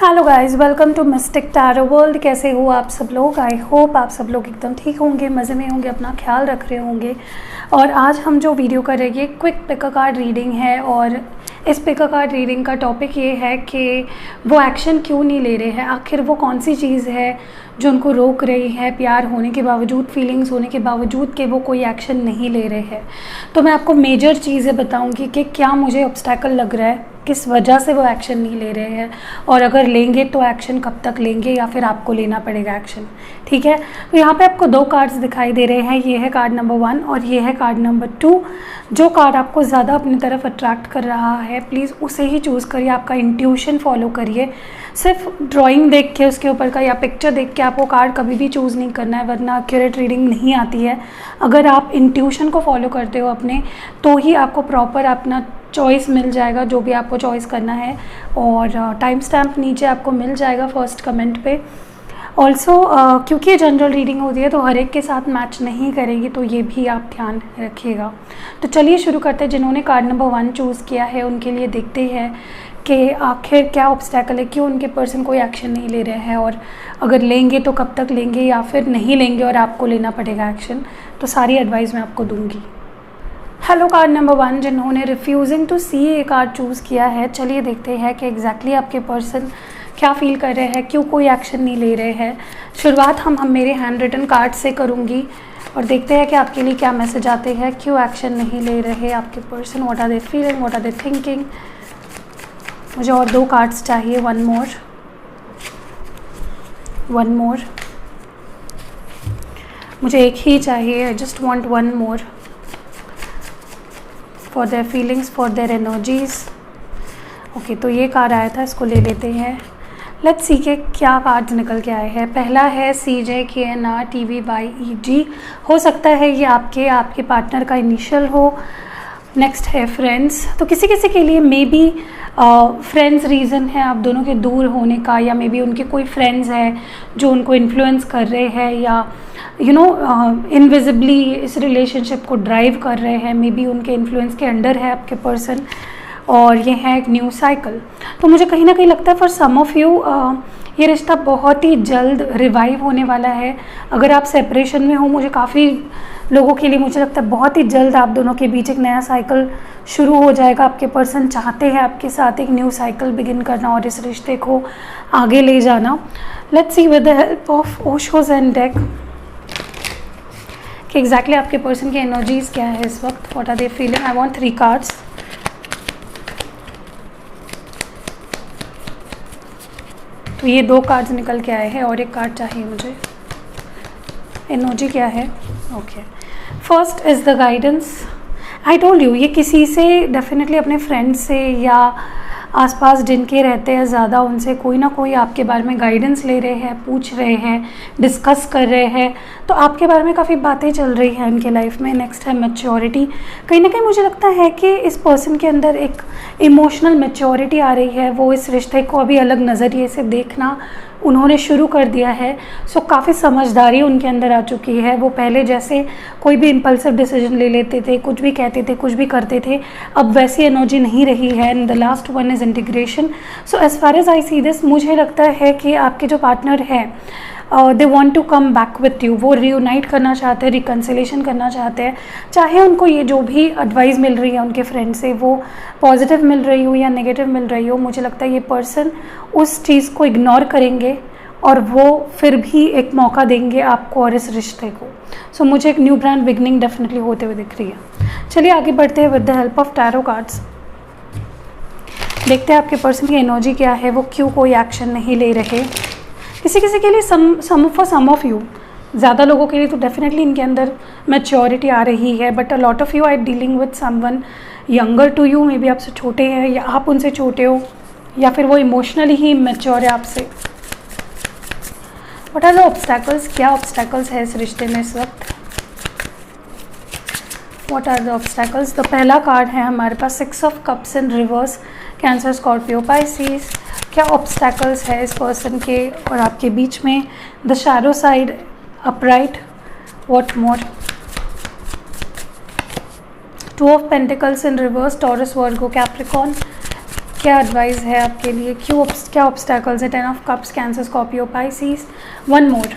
Hello guys, welcome to mystic tarot world. कैसे हो आप सब लोग? आई होप आप सब लोग एकदम ठीक होंगे, मज़े में होंगे, अपना ख्याल रख रहे होंगे। और आज हम जो वीडियो करेंगे quick pick a card reading है। और इस पिक अ कार्ड रीडिंग का टॉपिक ये है कि वो एक्शन क्यों नहीं ले रहे हैं। आखिर वो कौन सी चीज़ है जो उनको रोक रही है, प्यार होने के बावजूद, फीलिंग्स होने के बावजूद कि वो कोई एक्शन नहीं ले रहे हैं। तो मैं आपको मेजर चीज़ें बताऊंगी कि क्या मुझे ऑब्स्टैकल लग रहा है, किस वजह से वो एक्शन नहीं ले रहे हैं, और अगर लेंगे तो एक्शन कब तक लेंगे या फिर आपको लेना पड़ेगा एक्शन। ठीक है, तो यहाँ पे आपको दो कार्ड्स दिखाई दे रहे हैं। ये है कार्ड नंबर 1 और ये है कार्ड नंबर 2। जो कार्ड आपको ज़्यादा अपनी तरफ अट्रैक्ट कर रहा है प्लीज़ उसे ही चूज़ करिए, आपका इंट्यूशन फॉलो करिए। सिर्फ ड्राइंग देख के उसके ऊपर का या पिक्चर देख के आपको कार्ड कभी भी चूज़ नहीं करना है, वरना एक्यूरेट रीडिंग नहीं आती है। अगर आप इंट्यूशन को फॉलो करते हो अपने, तो ही आपको प्रॉपर अपना चॉइस मिल जाएगा, जो भी आपको चॉइस करना है। और टाइम स्टैम्प नीचे आपको मिल जाएगा फर्स्ट कमेंट पे। ऑल्सो क्योंकि ये जनरल रीडिंग होती है तो हर एक के साथ मैच नहीं करेगी, तो ये भी आप ध्यान रखिएगा। तो चलिए शुरू करते हैं। जिन्होंने कार्ड नंबर 1 चूज़ किया है उनके लिए देखते हैं कि आखिर क्या ऑब्स्टैकल है, क्यों उनके पर्सन कोई एक्शन नहीं ले रहे हैं, और अगर लेंगे तो कब तक लेंगे या फिर नहीं लेंगे और आपको लेना पड़ेगा एक्शन। तो सारी एडवाइस मैं आपको दूंगी। हेलो कार्ड नंबर 1, जिन्होंने रिफ्यूजिंग टू सी ये कार्ड चूज़ किया है, चलिए देखते हैं कि एग्जैक्टली आपके पर्सन क्या फील कर रहे हैं, क्यों कोई एक्शन नहीं ले रहे हैं। शुरुआत हम मेरे हैंड रिटन कार्ड से करूँगी और देखते हैं कि आपके लिए क्या मैसेज आते हैं, क्यों एक्शन नहीं ले रहे आपके person, what are they feeling, what are they thinking. मुझे और 2 कार्ड्स चाहिए, वन मोर। मुझे एक ही चाहिए, I just want one more for their feelings, for their energies. Okay, तो ये कार्ड आया था, इसको ले लेते हैं। लेट्स सी के क्या कार्ड्स निकल के आए हैं। पहला है CJKNRTVYEG। हो सकता है ये आपके पार्टनर का इनिशियल हो। नेक्स्ट है फ्रेंड्स। तो किसी किसी के लिए मे बी फ्रेंड्स रीज़न है आप दोनों के दूर होने का, या मे बी उनके कोई फ्रेंड्स हैं जो उनको इन्फ्लुएंस कर रहे हैं, या इनविजिबली इस रिलेशनशिप को ड्राइव कर रहे हैं। मे बी उनके इन्फ्लुएंस के अंडर है आपके पर्सन। और ये है एक न्यू साइकिल। तो मुझे कहीं ना कहीं लगता है फॉर सम ऑफ़ यू ये रिश्ता बहुत ही जल्द रिवाइव होने वाला है। अगर आप सेपरेशन में हो, मुझे काफ़ी लोगों के लिए मुझे लगता है बहुत ही जल्द आप दोनों के बीच एक नया साइकिल शुरू हो जाएगा। आपके पर्सन चाहते हैं आपके साथ एक न्यू साइकिल बिगिन करना और इस रिश्ते को आगे ले जाना। Let's see with the help of Osho's and deck कि एग्जैक्टली आपके पर्सन की एनर्जीज क्या है इस वक्त, what are they feeling. I want 3 cards. तो ये 2 कार्ड्स निकल के आए हैं और एक कार्ड चाहिए मुझे। एनर्जी क्या है? Okay, first is the guidance. I told you, ये किसी से डेफिनेटली अपने फ्रेंड्स से या आसपास जिनके रहते हैं ज़्यादा, उनसे कोई ना कोई आपके बारे में गाइडेंस ले रहे हैं, पूछ रहे हैं, डिस्कस कर रहे हैं। तो आपके बारे में काफ़ी बातें चल रही हैं उनके लाइफ में। नेक्स्ट है मैच्योरिटी। कहीं ना कहीं मुझे लगता है कि इस पर्सन के अंदर एक इमोशनल मैच्योरिटी आ रही है। वो इस रिश्ते को अभी अलग नज़रिए से देखना उन्होंने शुरू कर दिया है। सो काफ़ी समझदारी उनके अंदर आ चुकी है। वो पहले जैसे कोई भी इम्पल्सिव डिसीजन ले लेते थे, कुछ भी कहते थे, कुछ भी करते थे, अब वैसी एनर्जी नहीं रही है। And the last one is integration. So as far as I see this, मुझे लगता है कि आपके जो पार्टनर है they want to come back with you. वो रियूनाइट करना चाहते हैं, रिकन्सिलेशन करना चाहते हैं। चाहे उनको ये जो भी एडवाइस मिल रही है उनके फ्रेंड से वो पॉजिटिव मिल रही हो या नेगेटिव मिल रही हो, मुझे लगता है ये पर्सन उस चीज़ को इग्नोर करेंगे और वो फिर भी एक मौका देंगे आपको और इस रिश्ते को। सो मुझे एक न्यू ब्रांड बिगनिंग डेफिनेटली होते हुए दिख रही है। चलिए आगे बढ़ते हैं with the help of tarot cards. देखते हैं आपके पर्सन की एनर्जी क्या है, वो क्यों कोई एक्शन नहीं ले रहे। किसी किसी के लिए फॉर सम ऑफ यू, ज़्यादा लोगों के लिए तो डेफिनेटली इनके अंदर मैच्योरिटी आ रही है, but a lot of you are dealing with someone younger to you. Maybe आपसे छोटे हैं या आप उनसे छोटे हो, या फिर वो इमोशनली ही मैच्योर है आपसे। What are the obstacles? क्या ऑब्स्टैकल्स है इस रिश्ते में इस वक्त? What are the obstacles? तो पहला कार्ड है हमारे पास 6 of cups in reverse, Cancer, Scorpio, Pisces. क्या ऑब्स्टैकल्स है इस पर्सन के और आपके बीच में? The shadow side, upright, what more? 2 of pentacles in reverse, Taurus, Virgo, Capricorn. क्या एडवाइस है आपके लिए, क्या ऑब्स्टैकल्स है। 10 of cups, cancer, Scorpio, Pisces. One more,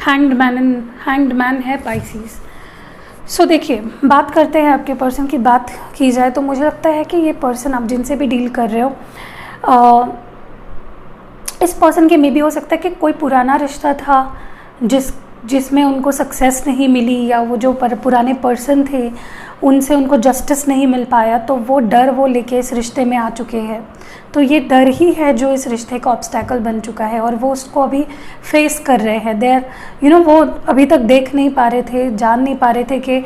hanged man है पाइसिस। सो देखिए, बात करते हैं आपके पर्सन की। बात की जाए तो मुझे लगता है कि ये पर्सन आप जिनसे भी डील कर रहे हो, इस पर्सन के में भी हो सकता है कि कोई पुराना रिश्ता था जिसमें उनको सक्सेस नहीं मिली, या वो जो पुराने पर्सन थे उनसे उनको जस्टिस नहीं मिल पाया, तो वो डर वो लेके इस रिश्ते में आ चुके हैं। तो ये डर ही है जो इस रिश्ते का ऑब्स्टैकल बन चुका है, और वो उसको अभी फेस कर रहे हैं। देयर वो अभी तक देख नहीं पा रहे थे, जान नहीं पा रहे थे कि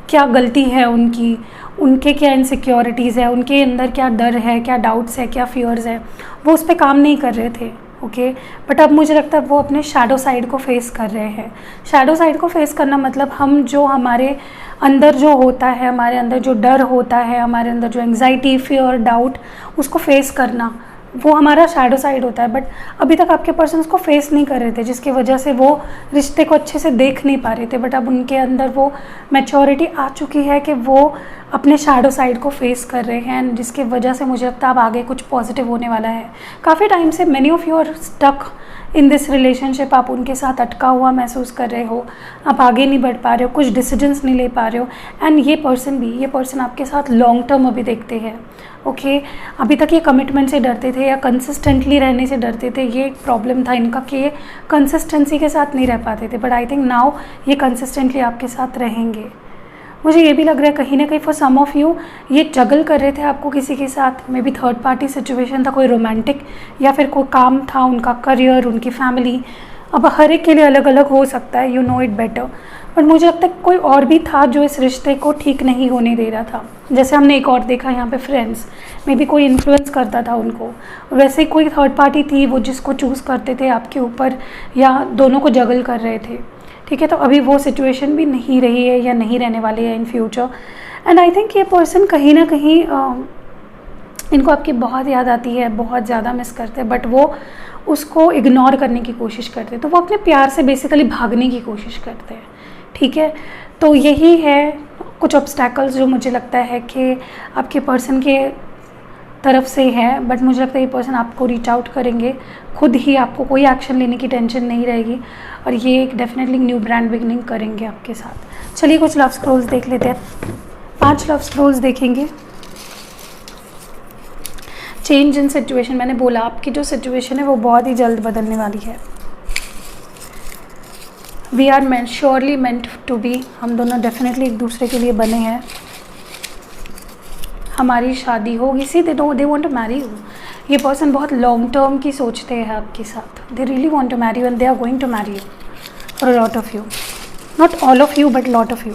क्या गलती है उनकी, उनके क्या इनसिक्योरिटीज़ है, उनके अंदर क्या डर है, क्या डाउट्स है, क्या फियर्स है, वो उस पर काम नहीं कर रहे थे। ओके, बट अब मुझे लगता है वो अपने शैडो साइड को फेस कर रहे हैं। शैडो साइड को फेस करना मतलब हम जो हमारे अंदर जो होता है, हमारे अंदर जो डर होता है, हमारे अंदर जो एंग्जाइटी, फियर, डाउट, उसको फेस करना, वो हमारा शैडो साइड होता है। बट अभी तक आपके पर्सन उसको फेस नहीं कर रहे थे, जिसकी वजह से वो रिश्ते को अच्छे से देख नहीं पा रहे थे। बट अब उनके अंदर वो मैच्योरिटी आ चुकी है कि वो अपने शैडो साइड को फेस कर रहे हैं, जिसकी वजह से मुझे लगता है अब आगे कुछ पॉजिटिव होने वाला है। काफ़ी टाइम से many of you are stuck in this relationship, आप उनके साथ अटका हुआ महसूस कर रहे हो, आप आगे नहीं बढ़ पा रहे हो, कुछ डिसीजंस नहीं ले पा रहे हो। एंड ये पर्सन आपके साथ लॉन्ग टर्म अभी देखते हैं। ओके, अभी तक ये कमिटमेंट से डरते थे या कंसिस्टेंटली रहने से डरते थे। ये एक प्रॉब्लम था इनका कि ये कंसिस्टेंसी के साथ नहीं रह पाते थे, बट आई थिंक नाउ ये कंसिस्टेंटली आपके साथ रहेंगे। मुझे ये भी लग रहा है कहीं ना कहीं फॉर सम ऑफ यू ये जगल कर रहे थे आपको किसी के साथ, may be third party situation था, कोई रोमांटिक या फिर कोई काम था, उनका करियर, उनकी फैमिली। अब हर एक के लिए अलग अलग हो सकता है, you know it better. But मुझे लगता है कोई और भी था जो इस रिश्ते को ठीक नहीं होने दे रहा था। जैसे हमने एक और देखा यहाँ पे फ्रेंड्स, मे बी कोई इन्फ्लुएंस करता था उनको, वैसे ही कोई थर्ड पार्टी थी वो जिसको चूज़ करते थे आपके ऊपर, या दोनों को जगल कर रहे थे। ठीक है, तो अभी वो सिचुएशन भी नहीं रही है या नहीं रहने वाली है in future. And I think ये पर्सन कहीं ना कहीं इनको आपकी बहुत याद आती है, बहुत ज़्यादा मिस करते हैं, बट वो उसको इग्नोर करने की कोशिश करते हैं। तो वो अपने प्यार से बेसिकली भागने की कोशिश करते हैं। ठीक है, तो यही है कुछ ऑब्स्टैकल्स जो मुझे लगता है कि आपके पर्सन के तरफ से है। बट मुझे लगता है ये पर्सन आपको रीच आउट करेंगे खुद ही, आपको कोई एक्शन लेने की टेंशन नहीं रहेगी, और ये एक डेफिनेटली न्यू ब्रांड बिगनिंग करेंगे आपके साथ। चलिए कुछ लव स्क्रोल्स देख लेते हैं। 5 लव स्क्रोल्स देखेंगे। चेंज इन सिचुएशन, मैंने बोला आपकी जो सिचुएशन है वो बहुत ही जल्द बदलने वाली है। We are meant, surely meant to be, हम दोनों डेफिनेटली एक दूसरे के लिए बने हैं। हमारी शादी होगी, see they want to marry you. ये पर्सन बहुत लॉन्ग टर्म की सोचते हैं आपके साथ, they really want to marry you and they are going to marry you for a lot of you, not all of you but lot of you.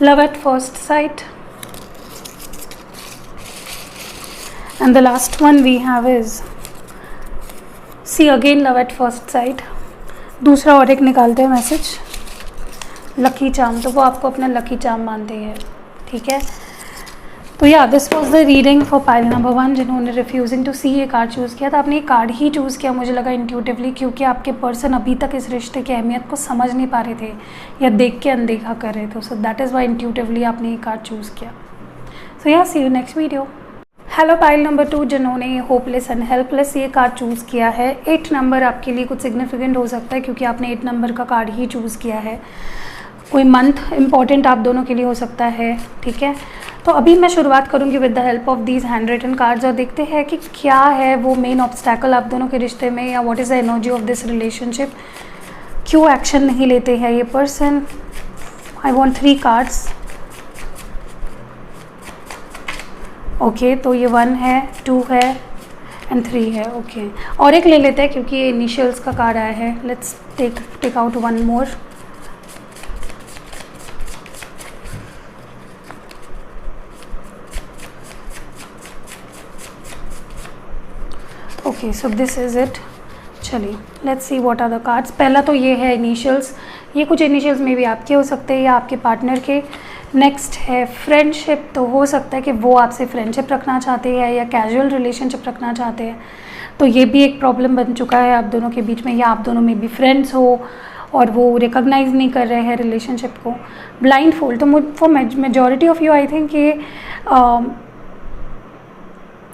Love at first sight, and the last one we have is, see again love at first sight। दूसरा और एक निकालते हैं message, lucky charm, तो वो आपको अपना lucky charm मानते हैं। ठीक है, तो या this was the reading for pile number 1। जिन्होंने रिफ्यूजिंग टू सी ये कार्ड चूज़ किया था, आपने ये कार्ड ही चूज़ किया मुझे लगा इंट्यूटिवली, क्योंकि आपके पर्सन अभी तक इस रिश्ते की अहमियत को समझ नहीं पा रहे थे या देख के अनदेखा कर रहे थे। So that is why intuitively आपने ये कार्ड चूज़ किया। So yeah see you next video. Hello pile number 2, जिन्होंने होपलेस एंड हेल्पलेस ये कार्ड चूज़ किया है। 8 नंबर आपके लिए कुछ सिग्निफिकेंट हो सकता है क्योंकि आपने 8 नंबर का कार्ड ही चूज़ किया है। कोई मंथ इम्पॉर्टेंट आप दोनों के लिए हो सकता है। ठीक है, तो अभी मैं शुरुआत करूंगी with the help of these handwritten cards और देखते हैं कि क्या है वो मेन ऑब्स्टैकल आप दोनों के रिश्ते में, या what is the energy of this relationship. क्यों एक्शन नहीं लेते हैं ये person. I want 3 cards. Okay, तो ये 1 है, 2 है एंड 3 है। ओके, और एक ले लेते हैं क्योंकि ये इनिशियल्स का कार्ड आया है। Let's take out 1 more. Okay, so this is it. चलिए let's see what are the cards. पहला तो ये है इनिशियल्स, ये कुछ इनिशियल्स में भी आपके हो सकते हैं या आपके पार्टनर के। नेक्स्ट है फ्रेंडशिप, तो हो सकता है कि वो आपसे फ्रेंडशिप रखना चाहते हैं या कैजुअल रिलेशनशिप रखना चाहते हैं, तो ये भी एक प्रॉब्लम बन चुका है आप दोनों के बीच में, या आप दोनों में भी फ्रेंड्स हो और वो रिकॉग्नाइज नहीं कर रहे हैं रिलेशनशिप को। ब्लाइंड फोल्ड, तो for majority of you I think ये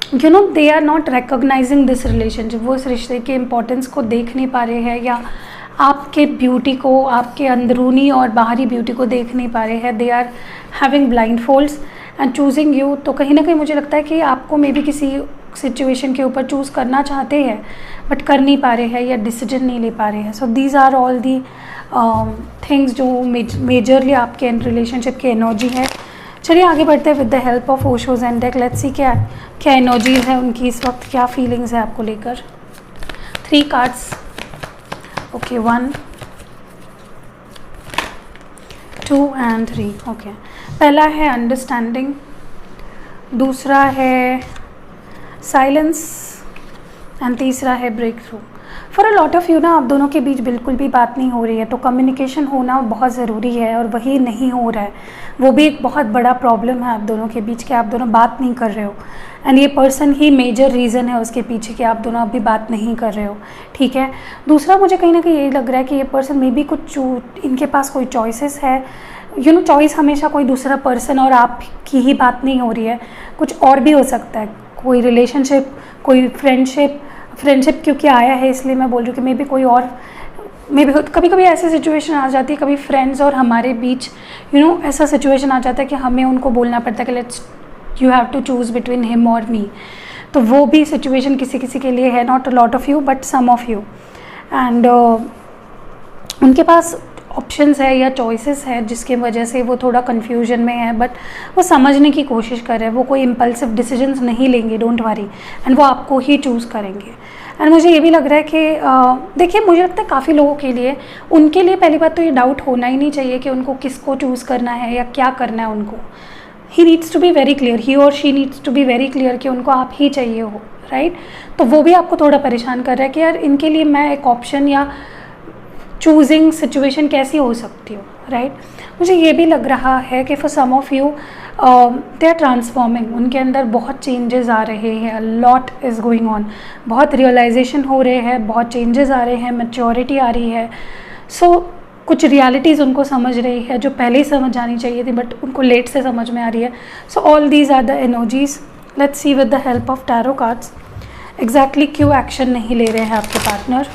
they are not recognizing this relationship. वो इस रिश्ते के इम्पोर्टेंस को देख नहीं पा रहे हैं, या आपके ब्यूटी को, आपके अंदरूनी और बाहरी ब्यूटी को देख नहीं पा रहे हैं। They are having blindfolds and choosing you. तो कहीं ना कहीं मुझे लगता है कि आपको मे बी किसी सिचुएशन के ऊपर चूज़ करना चाहते हैं बट कर नहीं पा रहे हैं, या डिसीजन नहीं ले पा रहे हैं। So these are all the things जो मेजरली आपके रिलेशनशिप की एनर्जी है। चलिए आगे बढ़ते हैं with the help of Osho's and deck. Let's see क्या एनर्जीज है उनकी इस वक्त, क्या फीलिंग्स है आपको लेकर। 3 कार्ड्स, ओके, 1 2 एंड 3। ओके, पहला है अंडरस्टैंडिंग, दूसरा है साइलेंस एंड तीसरा है breakthrough. For a lot of you ना, आप दोनों के बीच बिल्कुल भी बात नहीं हो रही है, तो कम्युनिकेशन होना बहुत ज़रूरी है और वही नहीं हो रहा है। वो भी एक बहुत बड़ा प्रॉब्लम है आप दोनों के बीच कि आप दोनों बात नहीं कर रहे हो, एंड ये पर्सन ही मेजर रीज़न है उसके पीछे कि आप दोनों अभी बात नहीं कर रहे हो। ठीक है, दूसरा मुझे कहीं ना कहीं यही लग रहा है कि ये पर्सन मे बी कुछ इनके पास कोई चॉइसेस है। चॉइस हमेशा कोई दूसरा पर्सन और आप की ही बात नहीं हो रही है, कुछ और भी हो सकता है, कोई रिलेशनशिप, कोई फ्रेंडशिप क्योंकि आया है इसलिए मैं बोल रही हूँ कि मे बी कोई और, मे बी कभी कभी ऐसी सिचुएशन आ जाती है, कभी फ्रेंड्स और हमारे बीच ऐसा सिचुएशन आ जाता है कि हमें उनको बोलना पड़ता है कि you have to choose between him और मी। तो वो भी सिचुएशन किसी किसी के लिए है, not a lot of you but some of you, and उनके पास ऑप्शंस है या चॉइसेस है जिसकी वजह से वो थोड़ा कन्फ्यूजन में है, बट वो समझने की कोशिश कर रहे हैं। वो कोई इम्पल्सिव डिसीजंस नहीं लेंगे, डोंट वरी, एंड वो आपको ही चूज़ करेंगे। एंड मुझे ये भी लग रहा है कि देखिए, मुझे लगता है काफ़ी लोगों के लिए, उनके लिए पहली बात तो ये डाउट होना ही नहीं चाहिए कि उनको किसको चूज़ करना है या क्या करना है उनको। He needs to be very clear, he और she needs to be very clear कि उनको आप ही चाहिए हो, राइट। तो वो भी आपको थोड़ा परेशान कर रहा है कि यार इनके लिए मैं एक ऑप्शन या चूजिंग सिचुएशन कैसी हो सकती हो, राइट। मुझे ये भी लग रहा है कि for some of you they are transforming, उनके अंदर बहुत चेंजेस आ रहे हैं, लॉट इज़ गोइंग ऑन, बहुत रियलाइजेशन हो रहे हैं, बहुत चेंजेस आ रहे हैं, मैच्योरिटी आ रही है। सो कुछ रियलिटीज़ उनको समझ रही है जो पहले ही समझ आनी चाहिए थी बट उनको लेट से समझ में आ रही है। So all these are the energies. Let's see with the help of tarot cards exactly क्यों एक्शन नहीं ले रहे हैं आपके पार्टनर।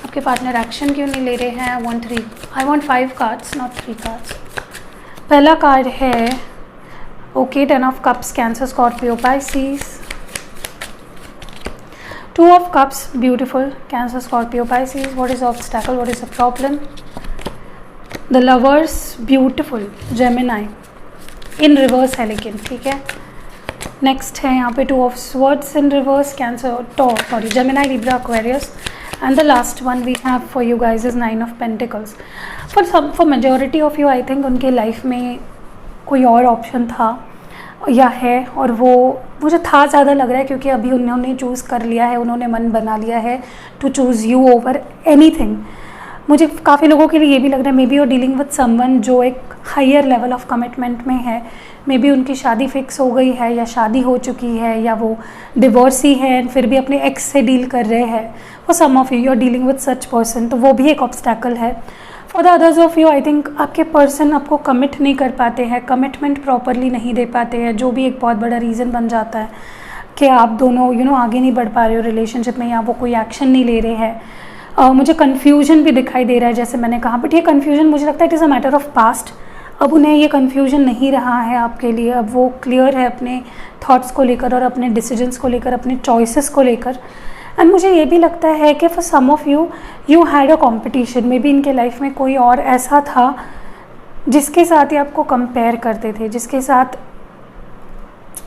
आपके पार्टनर एक्शन क्यों नहीं ले रहे हैं। I want 5 cards, not 3 cards. पहला कार्ड है okay, 10 of cups, cancer, Scorpio, Pisces. 2 of cups, beautiful, cancer, Scorpio, Pisces. What is obstacle, what is the problem. The lovers, beautiful, Gemini, in reverse है लेकिन, ठीक है। Next है यहाँ पे 2 of swords in reverse, cancer, Gemini, Libra, Aquarius. And the last one we have for you guys is 9 of Pentacles. For majority of you, I think उनके life में कोई और ऑप्शन था या है, और वो मुझे था ज़्यादा लग रहा है क्योंकि अभी उन्होंने चूज़ कर लिया है, उन्होंने मन बना लिया है to choose you over anything. मुझे काफ़ी लोगों के लिए ये भी लग रहा है maybe you are dealing with someone जो एक हायर लेवल ऑफ कमिटमेंट में है। मे बी उनकी शादी फिक्स हो गई है या शादी हो चुकी है, या वो डिवोर्सी है फिर भी अपने एक्स से डील कर रहे हैं। For some of you are dealing with such person, तो वो भी एक ऑब्स्टैकल है। For the others of you, I think आपके पर्सन आपको कमिट नहीं कर पाते हैं, कमिटमेंट प्रॉपरली नहीं दे पाते हैं, जो भी एक बहुत बड़ा रीज़न बन जाता है कि आप दोनों आगे नहीं बढ़ पा रहे हो रिलेशनशिप में, या वो कोई एक्शन नहीं ले रहे हैं। मुझे कन्फ्यूजन भी दिखाई दे रहा है जैसे मैंने कहा, बट ये कन्फ्यूजन मुझे लगता है it is a matter of past. अब उन्हें ये कन्फ्यूजन नहीं रहा है आपके लिए, अब वो क्लियर है अपने थॉट्स को लेकर और अपने डिसीजंस को लेकर, अपने चॉइसेस को लेकर। एंड मुझे ये भी लगता है कि for some of you had a competition, maybe इनके लाइफ में कोई और ऐसा था जिसके साथ ही आपको कंपेयर करते थे, जिसके साथ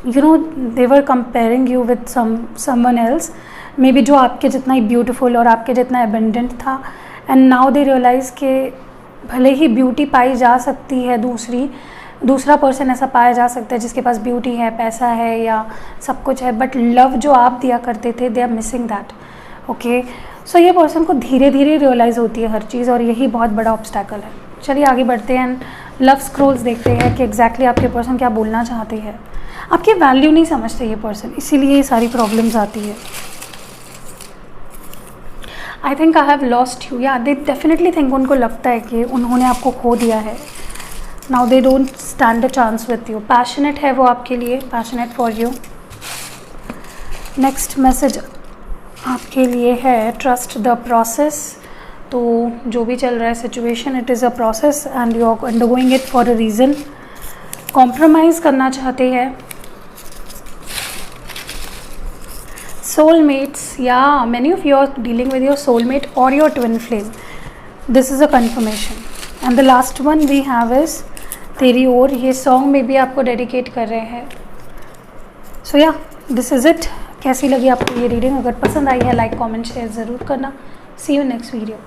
they were comparing you with someone else, maybe जो आपके जितना ही ब्यूटीफुल और आपके जितना एबेंडेंट था। एंड नाउ दे रियलाइज़ के भले ही ब्यूटी पाई जा सकती है, दूसरा पर्सन ऐसा पाया जा सकता है जिसके पास ब्यूटी है, पैसा है या सब कुछ है, बट लव जो आप दिया करते थे, they are missing that. Okay, so ये पर्सन को धीरे धीरे रियलाइज़ होती है हर चीज़, और यही बहुत बड़ा ऑब्स्टैकल है। चलिए आगे बढ़ते हैं एंड लव स्क्रोल्स देखते हैं कि एग्जैक्टली आपके पर्सन क्या बोलना चाहते हैं। आपकी वैल्यू नहीं समझते ये पर्सन, इसीलिए ये सारी प्रॉब्लम्स आती है। I think I have lost you, या दे डेफिनेटली थिंक, उनको लगता है कि उन्होंने आपको खो दिया है। Now they don't stand a chance with you. Passionate है वो आपके लिए, passionate for you. Next message आपके लिए है ट्रस्ट द प्रोसेस। तो जो भी चल रहा है situation, it is a process and you are undergoing it for a reason. Compromise करना चाहते हैं। soulmates, yeah, many of you are dealing with your soulmate or your twin flame. This is a confirmation. And the last one we have is तेरी ओर। ये song में भी आपको dedicate कर रहे हैं। सो या दिस इज़ इट। कैसी लगी आपको ये रीडिंग? अगर पसंद आई है लाइक कमेंट शेयर ज़रूर करना। सी यू नेक्स्ट वीडियो।